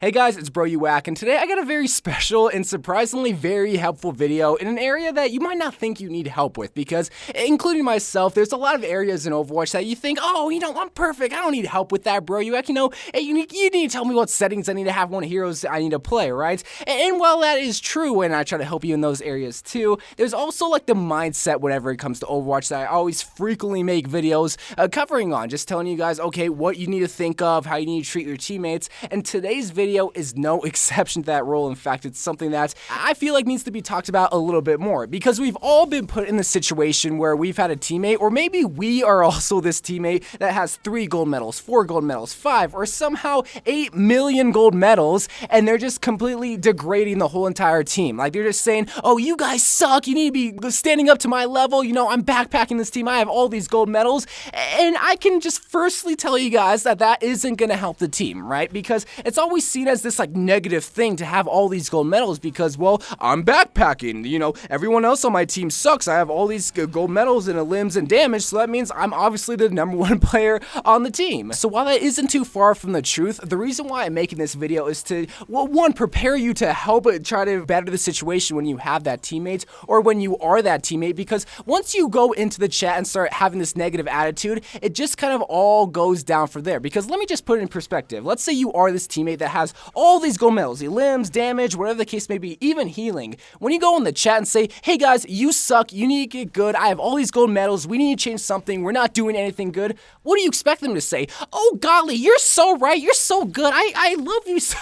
Hey guys, it's Bro You Whack, and today I got a very special and surprisingly very helpful video in an area that you might not think you need help with because, including myself, there's a lot of areas in Overwatch that you think, oh, I'm perfect, I don't need help with that, Bro You Whack, hey, you need to tell me what settings I need to have, what heroes I need to play, right? And while that is true, and I try to help you in those areas too, there's also like the mindset whenever it comes to Overwatch that I always frequently make videos covering on, just telling you guys, okay, what you need to think of, how you need to treat your teammates, and today's video is no exception to that rule. In fact, it's something that I feel like needs to be talked about a little bit more because we've all been put in the situation where we've had a teammate, or maybe we are also this teammate that has 3 gold medals, 4 gold medals, 5, or somehow 8 million gold medals, and they're just completely degrading the whole entire team. Like, they're just saying, oh, you guys suck, you need to be standing up to my level, I'm backpacking this team, I have all these gold medals, and I can just firstly tell you guys that that isn't going to help the team, right? Because it's always seen as this like negative thing to have all these gold medals because, well, I'm backpacking, everyone else on my team sucks, I have all these gold medals and limbs and damage, so that means I'm obviously the #1 player on the team. So while that isn't too far from the truth, the reason why I'm making this video is to, well, one, prepare you to help try to better the situation when you have that teammate or when you are that teammate, because once you go into the chat and start having this negative attitude, it just kind of all goes down from there. Because let me just put it in perspective. Let's say you are this teammate that has all these gold medals, limbs, damage, whatever the case may be, even healing. When you go in the chat and say, hey guys, you suck, you need to get good, I have all these gold medals, we need to change something, we're not doing anything good, what do you expect them to say? Oh golly, you're so right, you're so good, I love you so.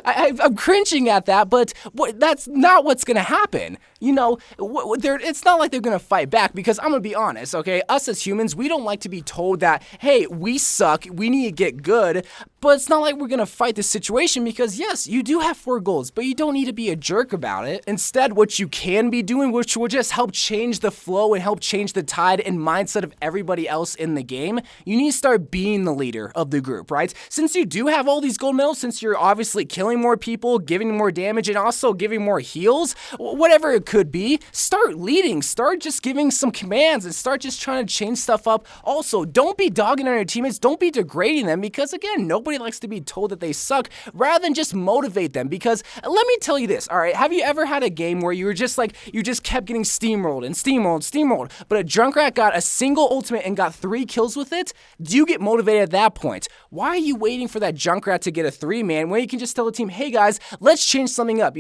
I'm cringing at that, but that's not what's gonna happen. It's not like they're gonna fight back, because I'm gonna be honest, okay? Us as humans, we don't like to be told that, hey, we suck, we need to get good, but it's not like we're gonna fight the situation because, yes, you do have 4 goals, but you don't need to be a jerk about it. Instead, what you can be doing, which will just help change the flow and help change the tide and mindset of everybody else in the game, you need to start being the leader of the group, right? Since you do have all these gold medals, since you're obviously killing more people, giving more damage, and also giving more heals, whatever it could be, start leading, start just giving some commands, and start just trying to change stuff up. Also, don't be dogging on your teammates, don't be degrading them, because again, nobody likes to be told that they suck, rather than just motivate them. Because let me tell you this, alright, have you ever had a game where you were just like, you just kept getting steamrolled and steamrolled, but a Junkrat got a single ultimate and got 3 kills with it? Do you get motivated at that point? Why are you waiting for that Junkrat to get a 3-man when you can just tell the team, hey guys, let's change something up,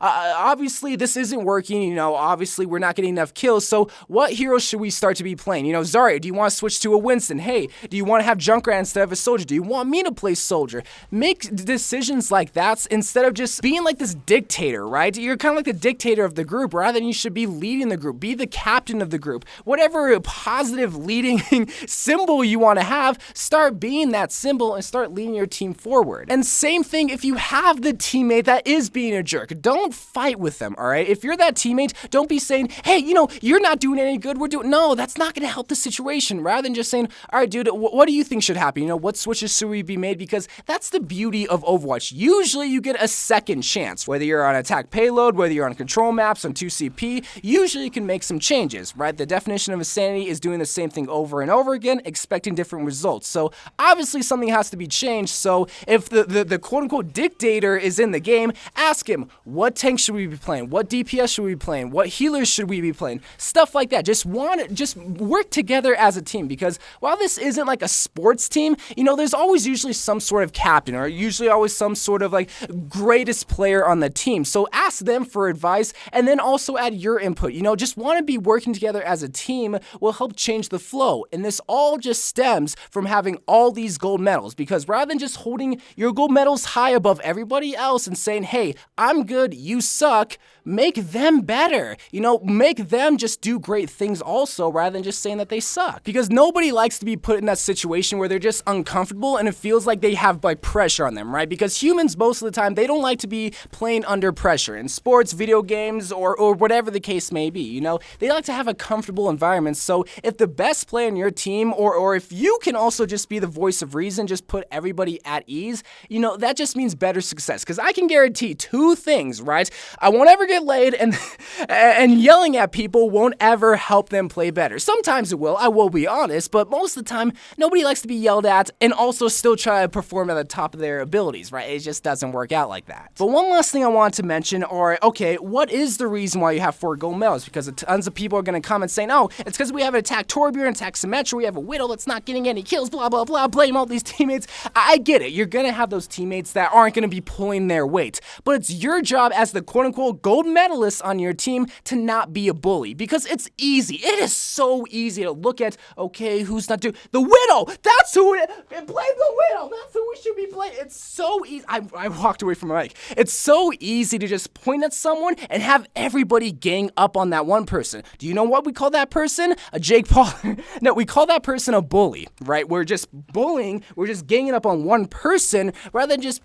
obviously this isn't working, obviously we're not getting enough kills, so what heroes should we start to be playing? Zarya, do you want to switch to a Winston? Hey, do you want to have Junkrat instead of a Soldier? Do you want me to play Soldier? Make decisions like that instead of just being like this dictator, right? You're kind of like the dictator of the group rather than you should be leading the group. Be the captain of the group. Whatever positive leading symbol you want to have, start being that symbol and start leading your team forward. And same thing if you have the teammate that is being a jerk. Don't fight with them, all right? If you're that teammate, don't be saying, hey, you're not doing any good, no, that's not going to help the situation. Rather than just saying, all right, dude, what do you think should happen? What switches should we be made? Because that's the beauty of Overwatch. Usually you get a second chance, whether you're on attack payload, whether you're on control maps, on 2CP, usually you can make some changes, right? The definition of insanity is doing the same thing over and over again, expecting different results. So obviously something has to be changed. So if the quote-unquote dictator is in the game, ask him, what tank should we be playing? What DPS should we be playing? What healers should we be playing? Stuff like that. Just work together as a team, because while this isn't like a sports team, there's always usually some sort of captain, or usually always some sort of like greatest player on the team. So ask them for advice, and then also add your input. Just want to be working together as a team will help change the flow. And this all just stems from having all these gold medals, because rather than just holding your gold medals high above everybody else and saying, hey, I'm good, you suck, make them better. Make them just do great things also, rather than just saying that they suck. Because nobody likes to be put in that situation where they're just uncomfortable and it feels like they have like pressure on them, right? Because humans, most of the time, they don't like to be playing under pressure in sports, video games, or whatever the case may be. They like to have a comfortable environment. So if the best player in your team, or if you can also just be the voice of reason, just put everybody at ease, that just means better success. Because I can guarantee 2 things, right? I won't ever get laid, and yelling at people won't ever help them play better. Sometimes it will, I will be honest, but most of the time, nobody likes to be yelled at and also still try perform at the top of their abilities, right? It just doesn't work out like that. But one last thing I want to mention are, okay, what is the reason why you have 4 gold medals? Because tons of people are going to comment saying, oh, it's because we have an attack Torbjorn, attack Symmetra, we have a Widow that's not getting any kills, blah, blah, blah, blame all these teammates. I get it. You're going to have those teammates that aren't going to be pulling their weight. But it's your job as the quote-unquote gold medalist on your team to not be a bully. Because it's easy. It is so easy to look at, okay, who's not doing... The Widow! That's who it is! Blame the Widow! That's who we should be blaming. It's so easy. I walked away from my mic. It's so easy to just point at someone and have everybody gang up on that one person. Do you know what we call that person? A Jake Paul. No, we call that person a bully, right? We're just bullying. We're just ganging up on one person rather than just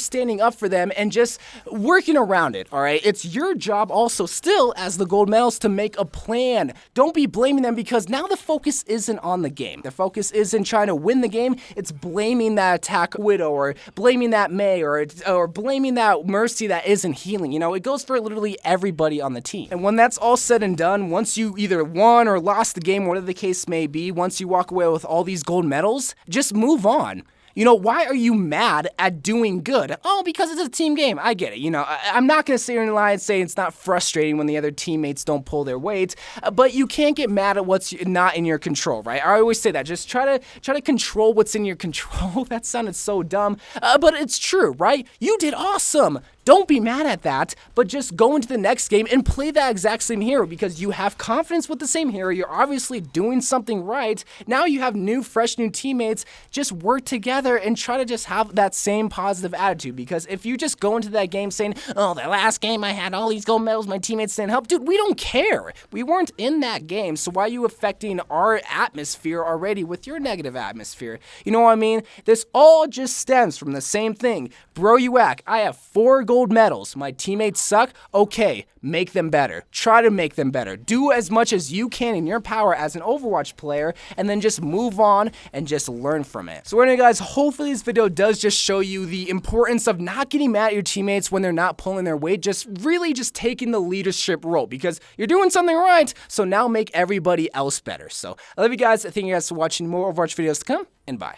standing up for them and just working around it, all right? It's your job also still as the gold medals to make a plan. Don't be blaming them because now the focus isn't on the game. The focus isn't trying to win the game. It's blaming that attack Widow or blaming that Mei or blaming that Mercy that isn't healing. You know, it goes for literally everybody on the team. And when that's all said and done, once you either won or lost the game, whatever the case may be, once you walk away with all these gold medals, just move on. You know, why are you mad at doing good? Oh, because it's a team game. I get it. You know, I'm not going to sit here and lie and say it's not frustrating when the other teammates don't pull their weight, but you can't get mad at what's not in your control, right? I always say that. Just try to control what's in your control. That sounded so dumb, but it's true, right? You did awesome. Don't be mad at that, but just go into the next game and play that exact same hero because you have confidence with the same hero. You're obviously doing something right. Now you have fresh new teammates. Just work together and try to just have that same positive attitude because if you just go into that game saying, oh, the last game I had all these gold medals, my teammates didn't help. Dude, we don't care. We weren't in that game, so why are you affecting our atmosphere already with your negative atmosphere? You know what I mean? This all just stems from the same thing. Bro, you whack. I have 4 gold medals. My teammates suck. Okay, make them better. Try to make them better. Do as much as you can in your power as an Overwatch player, and then just move on and just learn from it. So anyway, guys, hopefully this video does just show you the importance of not getting mad at your teammates when they're not pulling their weight, just really just taking the leadership role because you're doing something right, so now make everybody else better. So I love you guys. Thank you guys for watching. More Overwatch videos to come, and bye.